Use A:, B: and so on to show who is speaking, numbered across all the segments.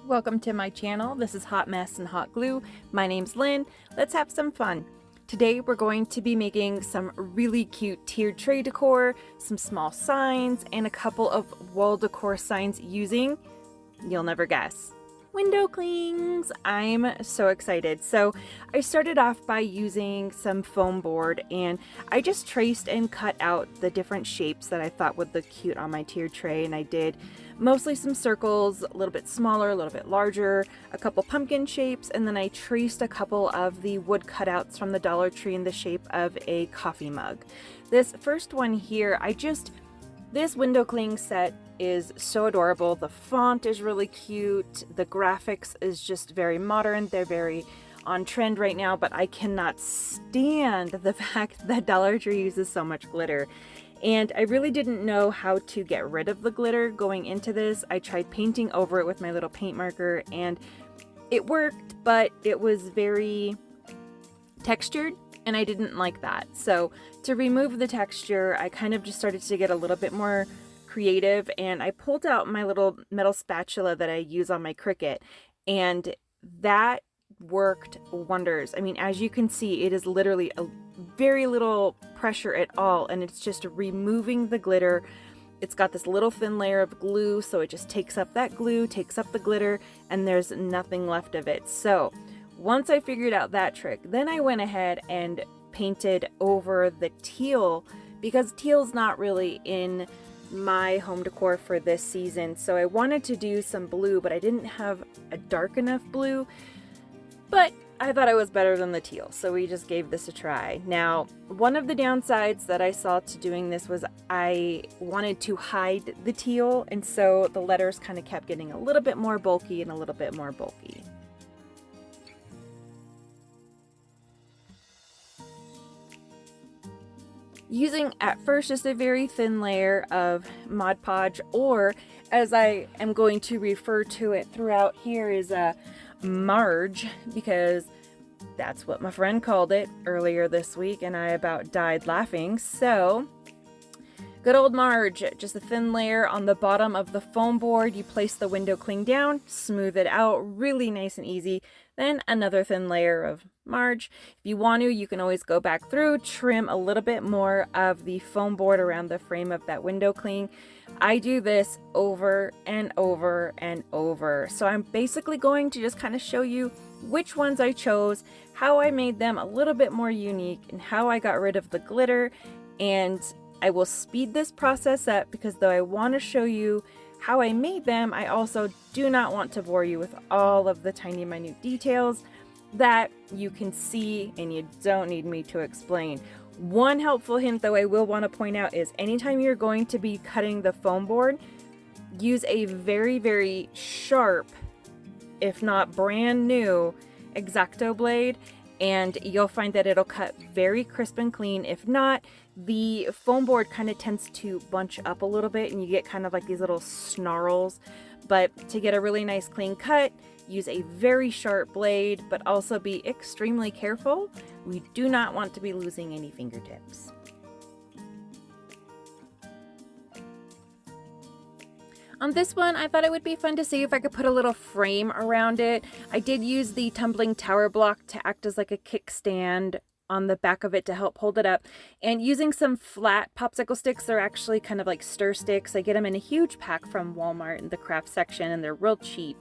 A: Welcome to my channel. This is Hot Mess and Hot Glue. My name's Lynn. Let's have some fun. Today we're going to be making some really cute tiered tray decor, some small signs, and a couple of wall decor signs using, you'll never guess, window clings. I'm so excited. So I started off by using some foam board and I just traced and cut out the different shapes that I thought would look cute on my tiered tray, and I did mostly some circles, a little bit smaller, a little bit larger, a couple pumpkin shapes, and then I traced a couple of the wood cutouts from the Dollar Tree in the shape of a coffee mug. This first one here, this window cling set is so adorable. The font is really cute. The graphics is just very modern. They're very on trend right now, but I cannot stand the fact that Dollar Tree uses so much glitter. And I really didn't know how to get rid of the glitter going into this. I tried painting over it with my little paint marker and it worked, but it was very textured and I didn't like that. So to remove the texture, I kind of just started to get a little bit more creative, and I pulled out my little metal spatula that I use on my Cricut, and that worked wonders. I mean, as you can see, it is literally a very little pressure at all, and it's just removing the glitter. It's got this little thin layer of glue, so it just takes up that glue, takes up the glitter, and there's nothing left of it. So once I figured out that trick, then I went ahead and painted over the teal, because teal's not really in my home decor for this season. So I wanted to do some blue, but I didn't have a dark enough blue, but I thought it was better than the teal, so we just gave this a try. Now, one of the downsides that I saw to doing this was I wanted to hide the teal, and so the letters kind of kept getting a little bit more bulky and a little bit more bulky. Using at first just a very thin layer of Mod Podge, or as I am going to refer to it throughout here, is a Marge, because that's what my friend called it earlier this week and I about died laughing. So good old Marge, just a thin layer on the bottom of the foam board. You place the window cling down, smooth it out, really nice and easy. Then another thin layer of Marge. If you want to, you can always go back through, trim a little bit more of the foam board around the frame of that window cling. I do this over and over and over. So I'm basically going to just kind of show you which ones I chose, how I made them a little bit more unique, and how I got rid of the glitter. And I will speed this process up because though I want to show you how I made them, I also do not want to bore you with all of the tiny minute details that you can see and you don't need me to explain. One helpful hint though I will want to point out is anytime you're going to be cutting the foam board, use a very, very sharp, if not brand new, X-Acto blade, and you'll find that it'll cut very crisp and clean. If not, the foam board kind of tends to bunch up a little bit and you get kind of like these little snarls. But to get a really nice clean cut, use a very sharp blade, but also be extremely careful. We do not want to be losing any fingertips. On this one, I thought it would be fun to see if I could put a little frame around it. I did use the tumbling tower block to act as like a kickstand on the back of it to help hold it up. And using some flat popsicle sticks, they're actually kind of like stir sticks. I get them in a huge pack from Walmart in the craft section and they're real cheap.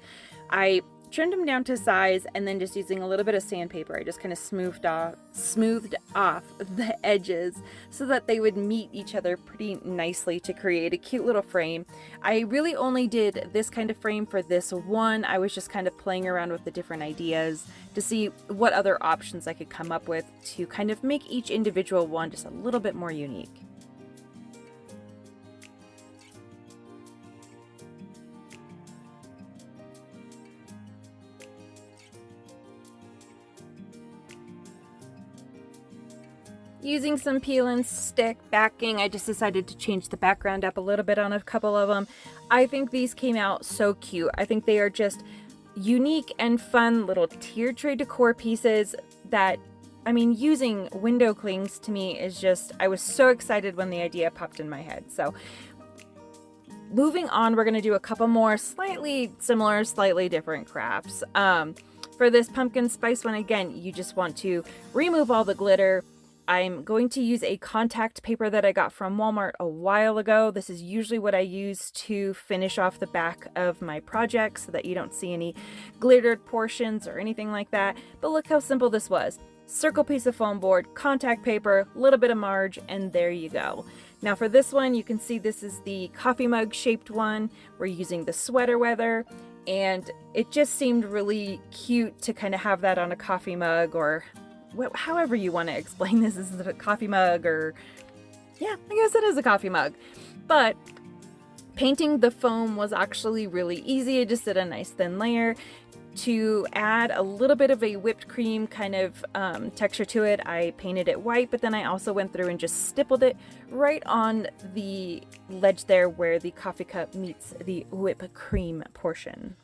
A: I trimmed them down to size, and then just using a little bit of sandpaper, I just kind of smoothed off the edges so that they would meet each other pretty nicely to create a cute little frame. I really only did this kind of frame for this one. I was just kind of playing around with the different ideas to see what other options I could come up with to kind of make each individual one just a little bit more unique. Using some peel and stick backing, I just decided to change the background up a little bit on a couple of them. I think these came out so cute. I think they are just unique and fun little tiered tray decor pieces that, I mean, using window clings to me is just, I was so excited when the idea popped in my head. So moving on, we're going to do a couple more slightly similar, slightly different crafts. For this pumpkin spice one, again, you just want to remove all the glitter. I'm going to use a contact paper that I got from Walmart a while ago. This is usually what I use to finish off the back of my project so that you don't see any glittered portions or anything like that. But look how simple this was. Circle piece of foam board, contact paper, a little bit of marge, and there you go. Now for this one, you can see this is the coffee mug shaped one. We're using the sweater weather, and it just seemed really cute to kind of have that on a coffee mug, or however you want to explain this. Is it a coffee mug, or yeah, I guess it is a coffee mug. But painting the foam was actually really easy. I just did a nice thin layer. To add a little bit of a whipped cream kind of texture to it, I painted it white, but then I also went through and just stippled it right on the ledge there where the coffee cup meets the whipped cream portion.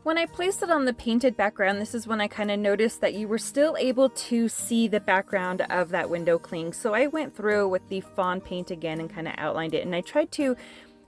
A: When I placed it on the painted background, this is when I kind of noticed that you were still able to see the background of that window cling. So I went through with the fawn paint again and kind of outlined it, and I tried to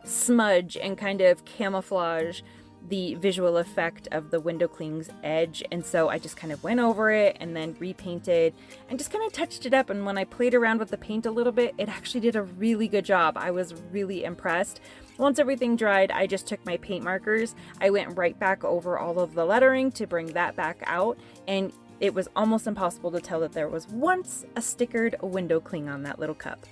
A: smudge and kind of camouflage the visual effect of the window cling's edge. And so I just kind of went over it and then repainted and just kind of touched it up. And when I played around with the paint a little bit, it actually did a really good job. I was really impressed. Once everything dried, I just took my paint markers. I went right back over all of the lettering to bring that back out, and it was almost impossible to tell that there was once a stickered window cling on that little cup.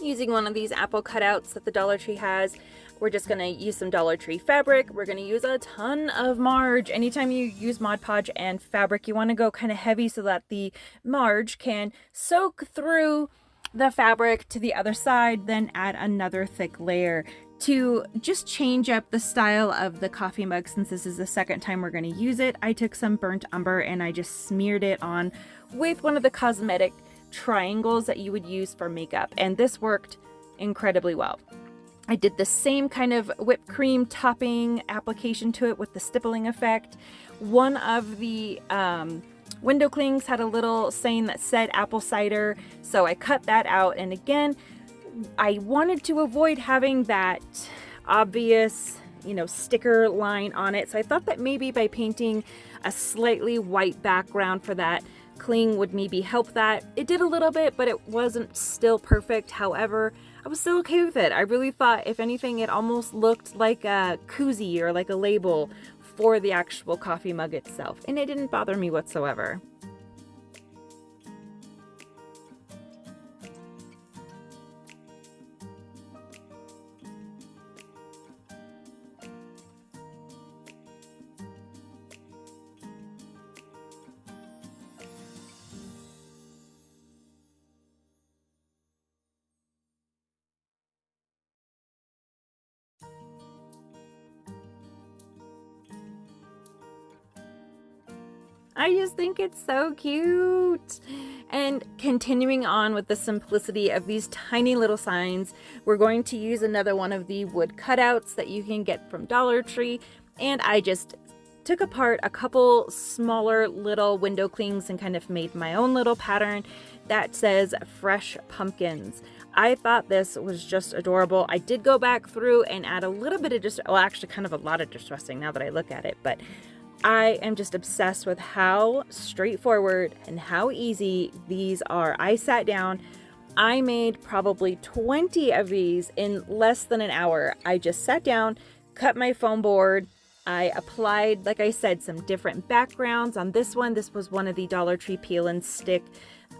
A: Using one of these apple cutouts that the Dollar Tree has, we're just going to use some Dollar Tree fabric. We're going to use a ton of marge. Anytime you use Mod Podge and fabric, you want to go kind of heavy so that the marge can soak through the fabric to the other side, then add another thick layer to just change up the style of the coffee mug. Since this is the second time we're going to use it, I took some burnt umber and I just smeared it on with one of the cosmetic triangles that you would use for makeup, and this worked incredibly well. I did the same kind of whipped cream topping application to it with the stippling effect. One of the window clings had a little saying that said apple cider, so I cut that out. And again, I wanted to avoid having that obvious, sticker line on it, so I thought that maybe by painting a slightly white background for that cling would maybe help that. It did a little bit, but it wasn't still perfect. However, I was still okay with it. I really thought, if anything, it almost looked like a koozie or like a label for the actual coffee mug itself, and it didn't bother me whatsoever. I just think it's so cute. And continuing on with the simplicity of these tiny little signs, we're going to use another one of the wood cutouts that you can get from Dollar Tree. And I just took apart a couple smaller little window clings and kind of made my own little pattern that says fresh pumpkins. I thought this was just adorable. I did go back through and add a little bit of actually kind of a lot of distressing now that I look at it, but I am just obsessed with how straightforward and how easy these are. I sat down, I made probably 20 of these in less than an hour. I just sat down, cut my foam board, I applied, like I said, some different backgrounds on this one. This was one of the Dollar Tree peel and stick,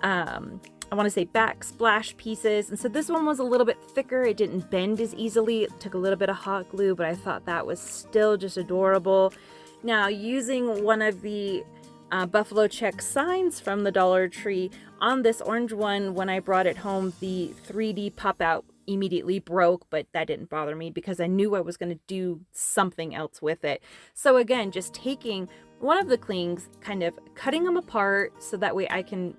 A: I want to say backsplash pieces. And so this one was a little bit thicker. It didn't bend as easily. It took a little bit of hot glue, but I thought that was still just adorable. Now, using one of the buffalo check signs from the Dollar Tree on this orange one, when I brought it home, the 3D pop out immediately broke, but that didn't bother me because I knew I was going to do something else with it. So again, just taking one of the clings, kind of cutting them apart so that way I can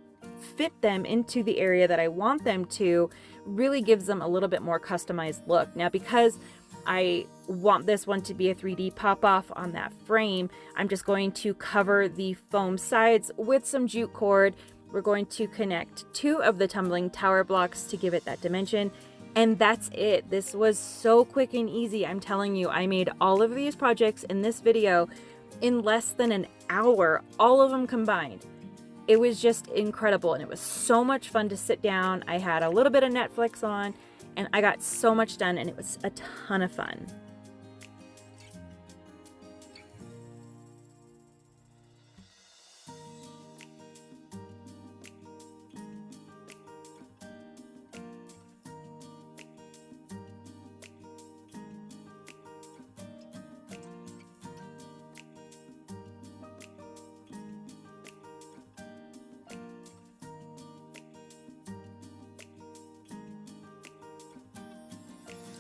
A: fit them into the area that I want them to, really gives them a little bit more customized look. Now, because I want this one to be a 3D pop off on that frame, I'm just going to cover the foam sides with some jute cord. We're going to connect 2 of the tumbling tower blocks to give it that dimension. And that's it. This was so quick and easy. I'm telling you, I made all of these projects in this video in less than an hour, all of them combined. It was just incredible, and it was so much fun to sit down. I had a little bit of Netflix on, and I got so much done, and it was a ton of fun.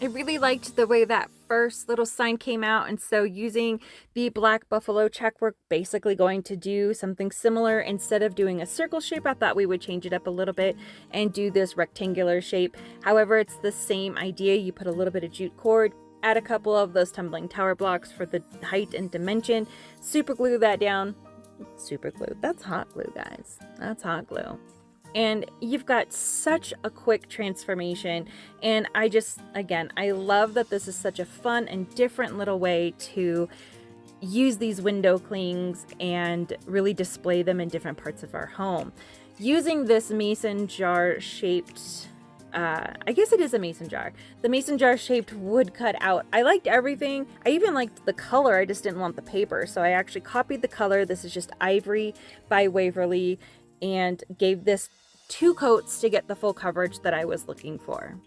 A: I really liked the way that first little sign came out, and so using the black buffalo check, we're basically going to do something similar. Instead of doing a circle shape, I thought we would change it up a little bit and do this rectangular shape. However, it's the same idea. You put a little bit of jute cord, add a couple of those tumbling tower blocks for the height and dimension, super glue that down. Super glue. That's hot glue, guys. That's hot glue. And you've got such a quick transformation. And I just, again, I love that this is such a fun and different little way to use these window clings and really display them in different parts of our home. Using this mason jar shaped, I guess it is a mason jar. The mason jar shaped wood cut out. I liked everything. I even liked the color. I just didn't want the paper. So I actually copied the color. This is just Ivory by Waverly, and gave this 2 coats to get the full coverage that I was looking for.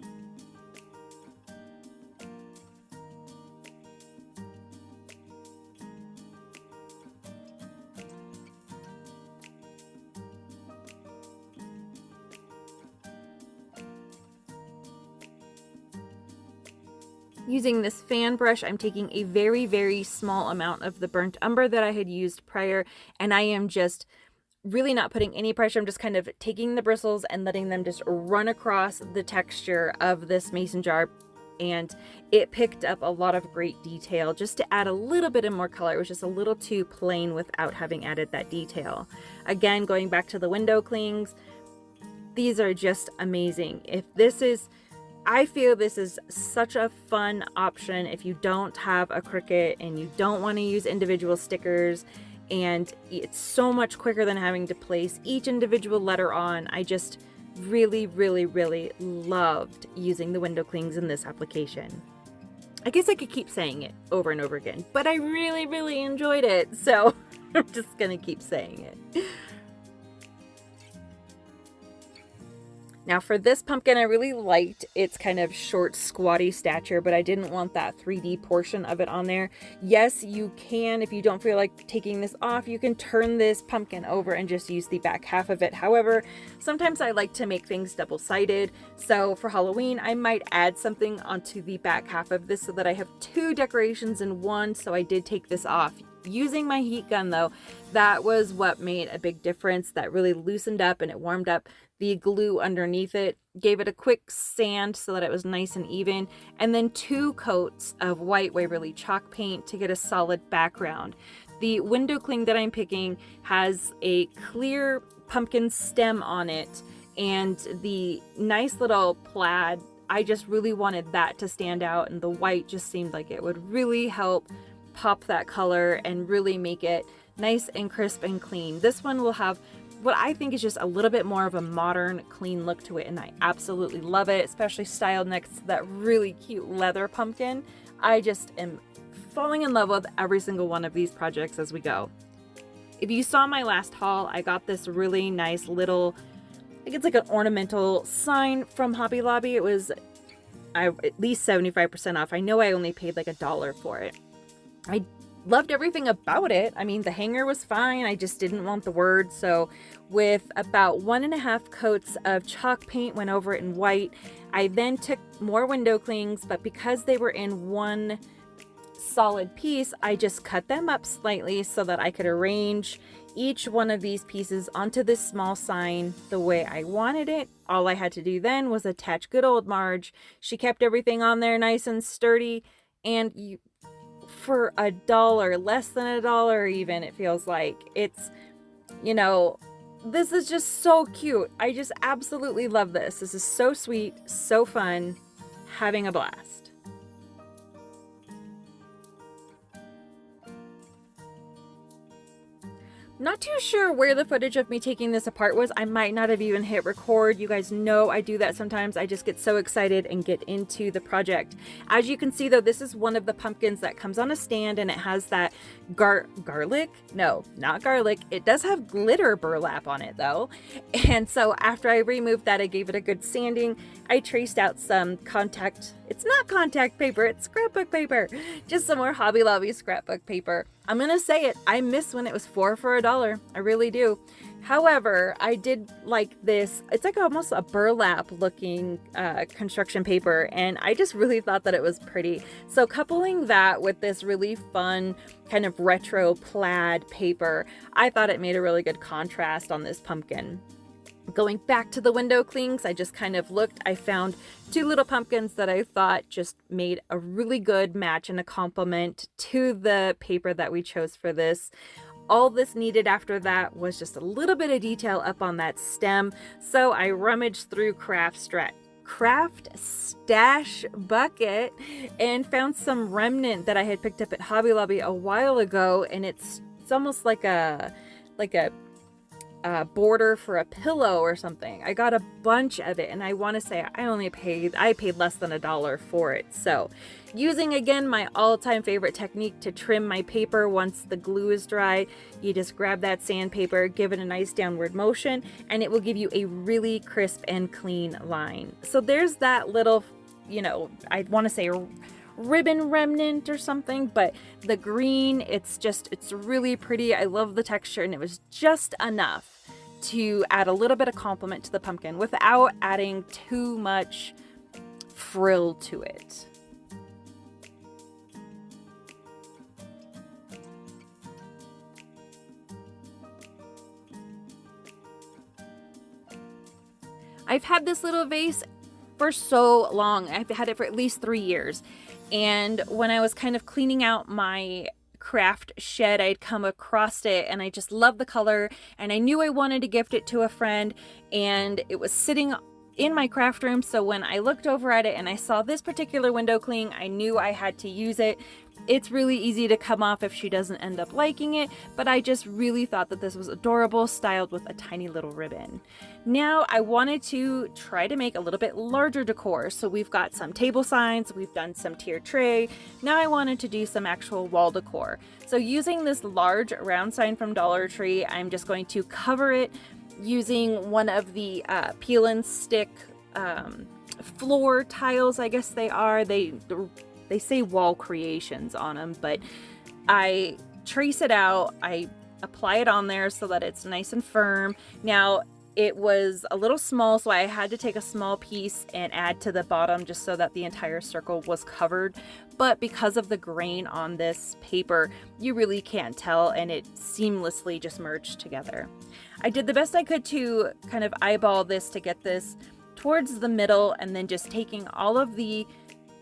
A: Using this fan brush, I'm taking a very, very small amount of the burnt umber that I had used prior, and I am just really not putting any pressure. I'm just kind of taking the bristles and letting them just run across the texture of this mason jar, and it picked up a lot of great detail just to add a little bit of more color. It was just a little too plain without having added that detail. Again, going back to the window clings, these are just amazing. I feel this is such a fun option if you don't have a Cricut and you don't want to use individual stickers, and it's so much quicker than having to place each individual letter on. I just really, really, really loved using the window clings in this application. I guess I could keep saying it over and over again, but I really, really enjoyed it, so I'm just gonna keep saying it. Now for this pumpkin, I really liked its kind of short, squatty stature, but I didn't want that 3D portion of it on there. Yes, you can, if you don't feel like taking this off, you can turn this pumpkin over and just use the back half of it. However, sometimes I like to make things double-sided, so for Halloween, I might add something onto the back half of this so that I have 2 decorations in one, so I did take this off. Using my heat gun though, that was what made a big difference. That really loosened up and it warmed up the glue underneath it, gave it a quick sand so that it was nice and even, and then 2 coats of white Waverly chalk paint to get a solid background. The window cling that I'm picking has a clear pumpkin stem on it, and the nice little plaid, I just really wanted that to stand out, and the white just seemed like it would really help pop that color and really make it nice and crisp and clean. This one will have what I think is just a little bit more of a modern, clean look to it, and I absolutely love it, especially styled next to that really cute leather pumpkin. I just am falling in love with every single one of these projects as we go. If you saw my last haul, I got this really nice little, I think it's like an ornamental sign from Hobby Lobby. It was at least 75% off. I know I only paid like $1 for it. I loved everything about it. I mean, the hanger was fine. I just didn't want the words. So with about 1.5 coats of chalk paint, went over it in white. I then took more window clings, but because they were in one solid piece, I just cut them up slightly so that I could arrange each one of these pieces onto this small sign the way I wanted it. All I had to do then was attach good old Marge. She kept everything on there nice and sturdy, and for $1, less than $1 even, it feels like. It's, you know, this is just so cute. I just absolutely love this. This is so sweet, so fun, having a blast. Not too sure where the footage of me taking this apart was. I might not have even hit record. You guys know I do that sometimes. I just get so excited and get into the project. As you can see though, this is one of the pumpkins that comes on a stand, and it has that garlic? No, not garlic. It does have glitter burlap on it though. And so after I removed that, I gave it a good sanding. I traced out some it's not contact paper, it's scrapbook paper. Just some more Hobby Lobby scrapbook paper. I'm gonna say it, I miss when it was 4 for $1. I really do. However, I did like this. It's like almost a burlap looking construction paper, and I just really thought that it was pretty. So coupling that with this really fun kind of retro plaid paper, I thought it made a really good contrast on this pumpkin. Going back to the window clings, I just kind of looked. I found 2 little pumpkins that I thought just made a really good match and a complement to the paper that we chose for this. All this needed after that was just a little bit of detail up on that stem. So I rummaged through Craft Stash Bucket and found some remnant that I had picked up at Hobby Lobby a while ago, and it's almost like a border for a pillow or something. I got a bunch of it, and I want to say I paid less than $1 for it. So using again my all-time favorite technique to trim my paper once the glue is dry, you just grab that sandpaper, give it a nice downward motion, and it will give you a really crisp and clean line. So there's that little, you know, I want to say ribbon remnant or something, but the green, it's really pretty. I love the texture, and it was just enough to add a little bit of complement to the pumpkin without adding too much frill to it. I've had this little vase for so long. I've had it for at least 3 years. And when I was kind of cleaning out my craft shed, I'd come across it, and I just love the color, and I knew I wanted to gift it to a friend, and it was sitting in my craft room. So when I looked over at it and I saw this particular window cling, I knew I had to use it. It's really easy to come off if she doesn't end up liking it, but I just really thought that this was adorable, styled with a tiny little ribbon. Now I wanted to try to make a little bit larger decor. So we've got some table signs, we've done some tier tray. Now I wanted to do some actual wall decor. So using this large round sign from Dollar Tree, I'm just going to cover it using one of the peel and stick floor tiles, I guess they are. They say wall creations on them, but I trace it out, I apply it on there so that it's nice and firm. Now it was a little small, so I had to take a small piece and add to the bottom just so that the entire circle was covered. But because of the grain on this paper, you really can't tell, and it seamlessly just merged together. I did the best I could to kind of eyeball this to get this towards the middle, and then just taking all of the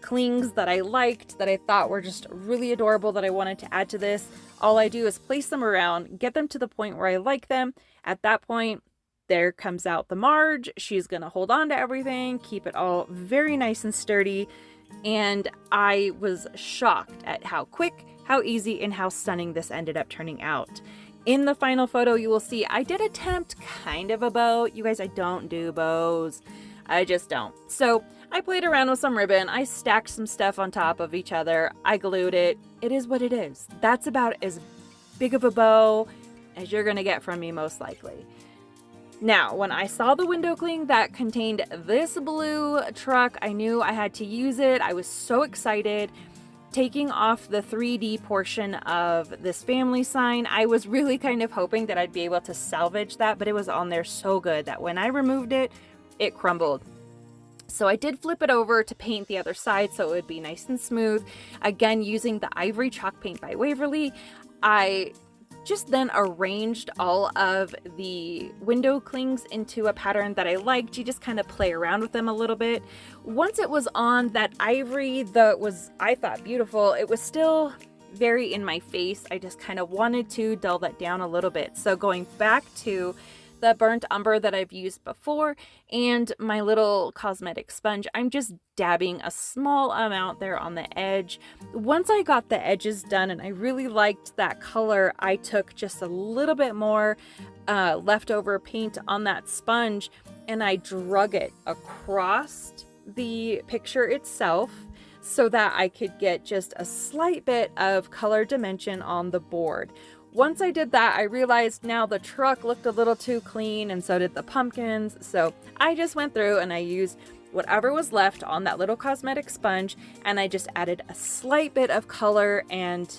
A: clings that I liked, that I thought were just really adorable, that I wanted to add to this. All I do is place them around, get them to the point where I like them. At that point, there comes out the Marge. She's gonna hold on to everything, keep it all very nice and sturdy. And I was shocked at how quick, how easy, and how stunning this ended up turning out. In the final photo, you will see I did attempt kind of a bow. You guys, I don't do bows. I just don't. So I played around with some ribbon. I stacked some stuff on top of each other. I glued it. It is what it is. That's about as big of a bow as you're gonna get from me, most likely. Now, when I saw the window cling that contained this blue truck, I knew I had to use it. I was so excited. Taking off the 3D portion of this family sign, I was really kind of hoping that I'd be able to salvage that, but it was on there so good that when I removed it, it crumbled. So I did flip it over to paint the other side so it would be nice and smooth. Again, using the ivory chalk paint by Waverly, I just then arranged all of the window clings into a pattern that I liked. You just kind of play around with them a little bit. Once it was on, that ivory that was, I thought, beautiful, it was still very in my face. I just kind of wanted to dull that down a little bit. So going back to the burnt umber that I've used before and my little cosmetic sponge, I'm just dabbing a small amount there on the edge. Once I got the edges done and I really liked that color, I took just a little bit more leftover paint on that sponge and I drug it across the picture itself so that I could get just a slight bit of color dimension on the board. Once I did that, I realized now the truck looked a little too clean and so did the pumpkins. So I just went through and I used whatever was left on that little cosmetic sponge and I just added a slight bit of color and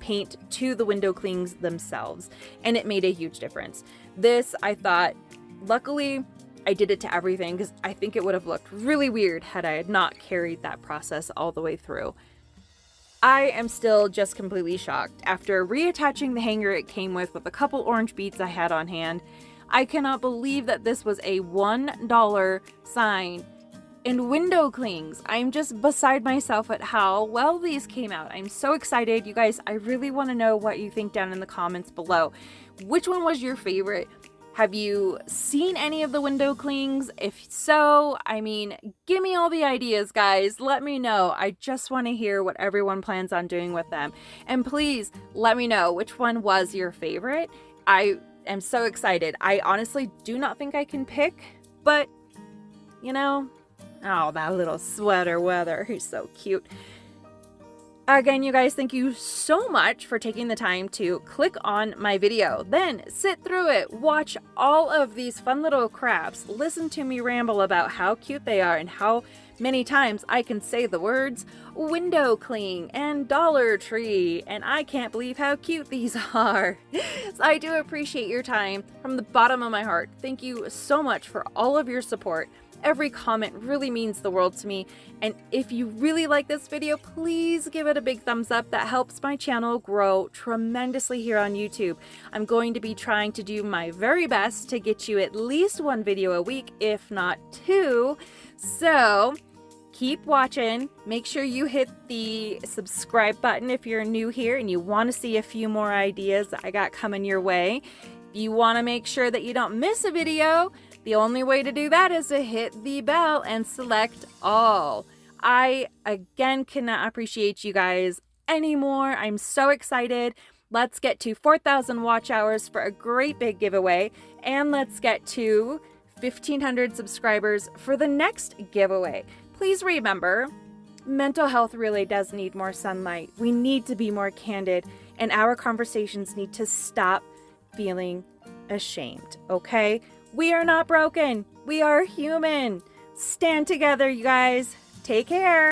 A: paint to the window clings themselves. And it made a huge difference. This, I thought, luckily I did it to everything because I think it would have looked really weird had I had not carried that process all the way through. I am still just completely shocked. After reattaching the hanger it came with a couple orange beads I had on hand, I cannot believe that this was a $1 sign and window clings. I'm just beside myself at how well these came out. I'm so excited. You guys, I really want to know what you think down in the comments below. Which one was your favorite? Have you seen any of the window clings? If so, I mean, give me all the ideas, guys. Let me know. I just want to hear what everyone plans on doing with them. And please let me know which one was your favorite. I am so excited. I honestly do not think I can pick, but you know, oh, that little sweater weather. He's so cute. Again, you guys, thank you so much for taking the time to click on my video. Then sit through it, watch all of these fun little crafts, listen to me ramble about how cute they are and how many times I can say the words window cling and Dollar Tree, and I can't believe how cute these are. So I do appreciate your time from the bottom of my heart. Thank you so much for all of your support. Every comment really means the world to me, and if you really like this video, please give it a big thumbs up. That helps my channel grow tremendously here on YouTube. I'm going to be trying to do my very best to get you at least one video a week, if not two. So keep watching. Make sure you hit the subscribe button if you're new here and you want to see a few more ideas that I got coming your way. If you want to make sure that you don't miss a video, the only way to do that is to hit the bell and select all. I, again, cannot appreciate you guys anymore. I'm so excited. Let's get to 4,000 watch hours for a great big giveaway. And let's get to 1,500 subscribers for the next giveaway. Please remember, mental health really does need more sunlight. We need to be more candid, and our conversations need to stop feeling ashamed, okay? We are not broken. We are human. Stand together, you guys. Take care.